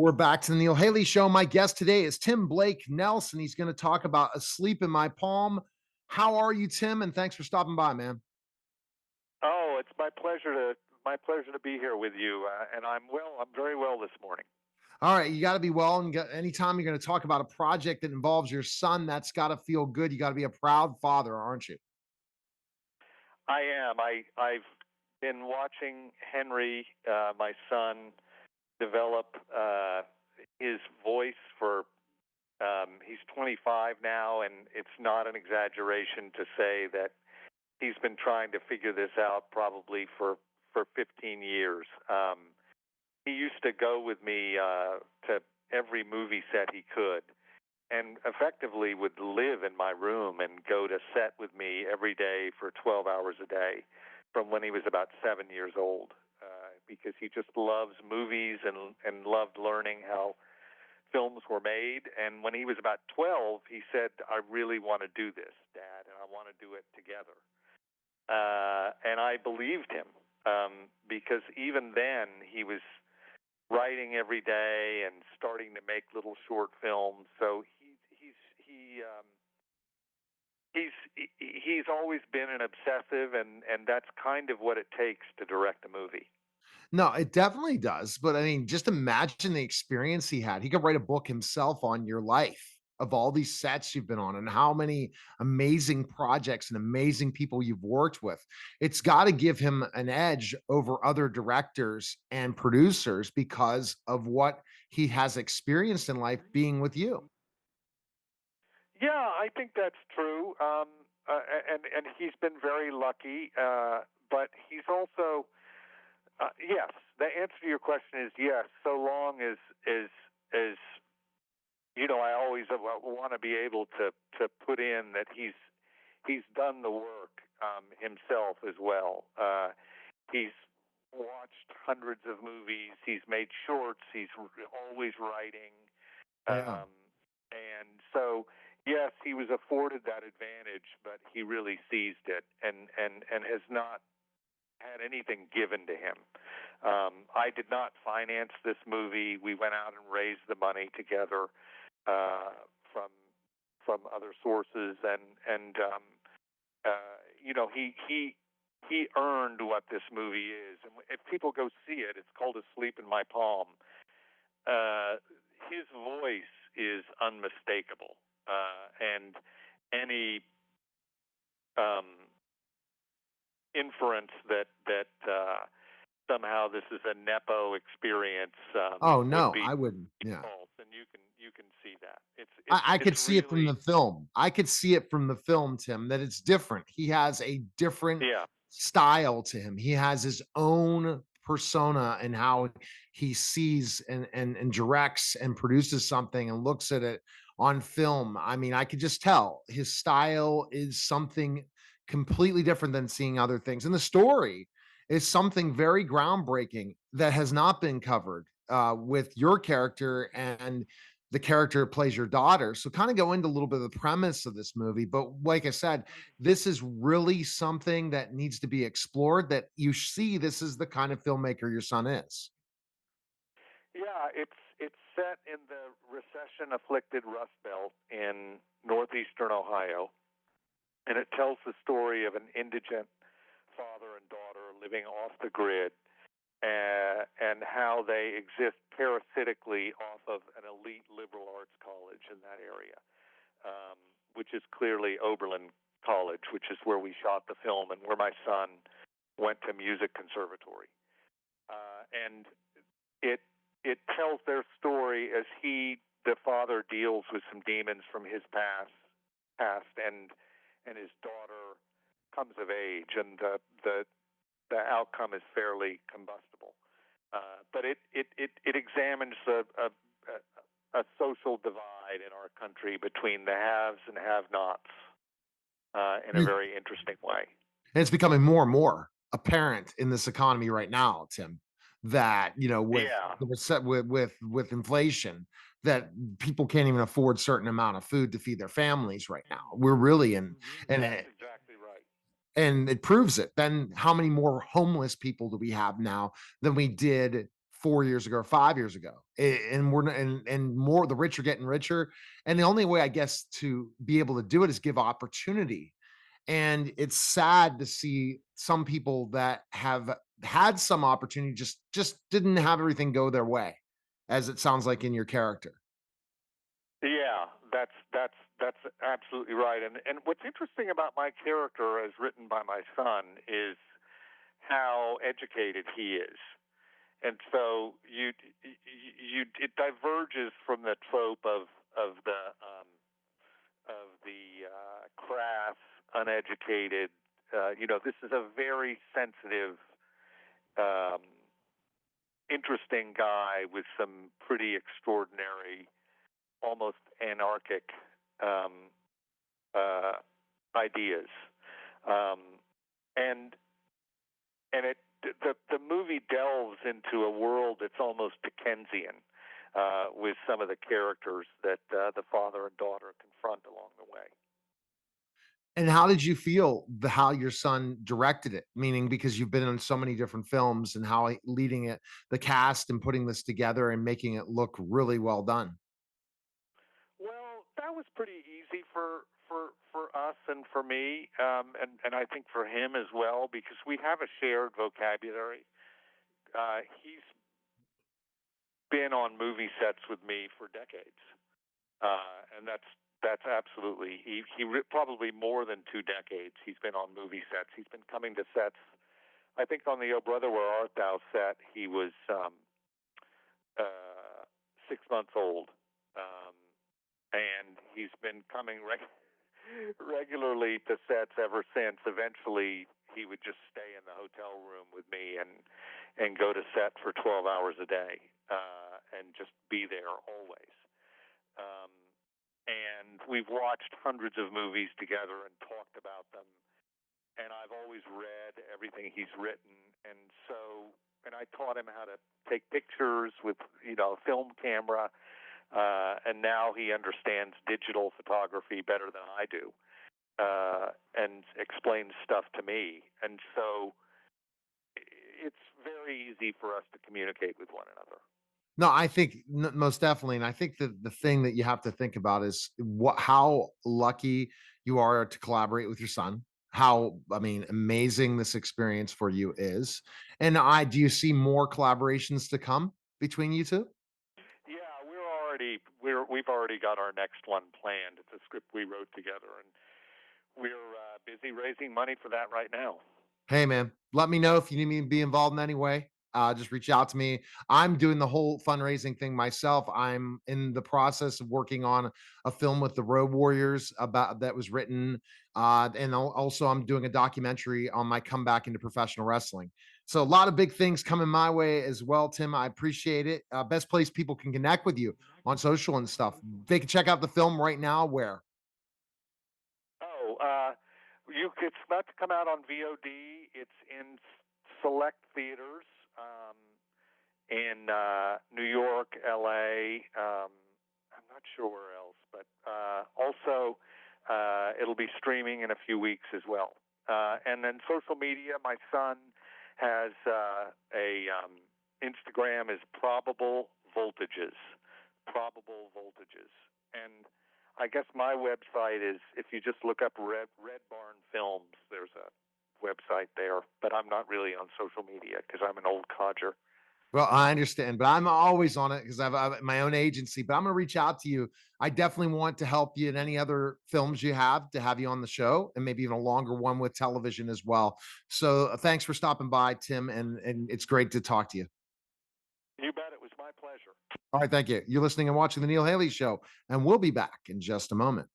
We're back to the Neil Haley Show. My guest today is Tim Blake Nelson. He's going to talk about Asleep in My Palm. How are you, Tim? And thanks for stopping by, man. Oh, it's my pleasure to be here with you, and I'm well. I'm very well this morning. All right, you got to be well, and anytime you're going to talk about a project that involves your son, that's got to feel good. You got to be a proud father, aren't you? I am. I've been watching Henry, my son, develop his voice for. He's 25 now, and it's not an exaggeration to say that he's been trying to figure this out probably for 15 years. He used to go with me to every movie set he could, and effectively would live in my room and go to set with me every day for 12 hours a day from when he was about 7 years old, because he just loves movies and loved learning how films were made. And when he was about 12, he said, "I really want to do this, Dad, and I want to do it together." And I believed him, because even then he was writing every day and starting to make little short films. So he's always been an obsessive, and that's kind of what it takes to direct a movie. No, it definitely does. But I mean, just imagine the experience he had. He could write a book himself on your life of all these sets you've been on and how many amazing projects and amazing people you've worked with. It's got to give him an edge over other directors and producers because of what he has experienced in life being with you. Yeah, I think that's true. And he's been very lucky, but he's also yes. The answer to your question is yes. So long as I always want to be able to put in that he's done the work himself as well. He's watched hundreds of movies. He's made shorts. He's always writing. Yeah. And so, yes, he was afforded that advantage, but he really seized it and has not had anything given to him. I did not finance this movie. We went out and raised the money together from other sources, and he earned what this movie is. And if people go see it, it's called Asleep in My Palm. His voice is unmistakable, and any inference that somehow this is a nepo experience Oh would no, be I wouldn't. Yeah. false, and you can see that I could it's see it from really the film. I could see it from the film, Tim, that it's different. He has a different yeah. style to him. He has his own persona and how he sees and directs and produces something and looks at it on film. I mean, I could just tell his style is something completely different than seeing other things. And the story is something very groundbreaking that has not been covered with your character and the character plays your daughter. So kind of go into a little bit of the premise of this movie. But like I said, this is really something that needs to be explored, that you see this is the kind of filmmaker your son is. Yeah, it's set in the recession-afflicted Rust Belt in northeastern Ohio, and it tells the story of an indigent father and daughter living off the grid, and how they exist parasitically off of an elite liberal arts college in that area, which is clearly Oberlin College, which is where we shot the film and where my son went to music conservatory. And it tells their story as the father, deals with some demons from his past, and his daughter comes of age, and the outcome is fairly combustible. But it examines a social divide in our country between the haves and have-nots in a And very interesting way. it's becoming more and more apparent in this economy right now, Tim, that with Yeah. with inflation, that people can't even afford certain amount of food to feed their families right now. We're really in and That's it, exactly right. and it proves it. Then how many more homeless people do we have now than we did 4 years ago or 5 years ago. And we're and more, the rich are getting richer. And the only way, I guess, to be able to do it is give opportunity. And it's sad to see some people that have had some opportunity just didn't have everything go their way, as it sounds like in your character. Yeah, that's absolutely right. And what's interesting about my character, as written by my son, is how educated he is. And so it diverges from the trope of the crass, uneducated. This is a very sensitive, um, interesting guy with some pretty extraordinary, almost anarchic um, uh, ideas, um, and and the movie delves into a world that's almost Dickensian, with some of the characters that the father and daughter confront along the way. And how did you feel how your son directed it? Meaning, because you've been in so many different films, and how leading it, the cast, and putting this together and making it look really well done. Well, that was pretty easy for us and for me, and I think for him as well, because we have a shared vocabulary. He's been on movie sets with me for decades, and that's absolutely probably more than 2 decades. He's been on movie sets. He's been coming to sets. I think on the "Oh Brother, Where Art Thou" set, he was uh, 6 months old, um, and he's been coming regularly to sets ever since. Eventually, he would just stay in the hotel room with me and go to set for 12 hours a day, and just be there always. Um, and we've watched hundreds of movies together and talked about them. And I've always read everything he's written, and I taught him how to take pictures with a film camera, and now he understands digital photography better than I do, and explains stuff to me. And so it's very easy for us to communicate with one another. No, I think most definitely, and I think that the thing that you have to think about is how lucky you are to collaborate with your son. How, I mean, amazing this experience for you is, and I do you see more collaborations to come between you two? Yeah, we've already got our next one planned. It's a script we wrote together, and we're busy raising money for that right now. Hey, man, let me know if you need me to be involved in any way. Just reach out to me. I'm doing the whole fundraising thing myself. I'm in the process of working on a film with the Road Warriors about that was written, and also I'm doing a documentary on my comeback into professional wrestling. So a lot of big things coming my way as well, Tim. I appreciate it. Best place people can connect with you on social and stuff. They can check out the film right now. Where? Oh, it's about to come out on VOD. It's in select theaters, in New York, LA. I'm not sure where else, but also it'll be streaming in a few weeks as well. And then social media. My son has a Instagram is probable voltages, and I guess my website is, if you just look up Red Barn Films, there's a website there. But I'm not really on social media because I'm an old codger. Well, I understand, but I'm always on it because I've my own agency. But I'm going to reach out to you. I definitely want to help you in any other films you have to have you on the show, and maybe even a longer one with television as well. So thanks for stopping by, Tim, and it's great to talk to you. You bet. It was my pleasure. All right, thank you. You're listening and watching the Neil Haley Show, and we'll be back in just a moment.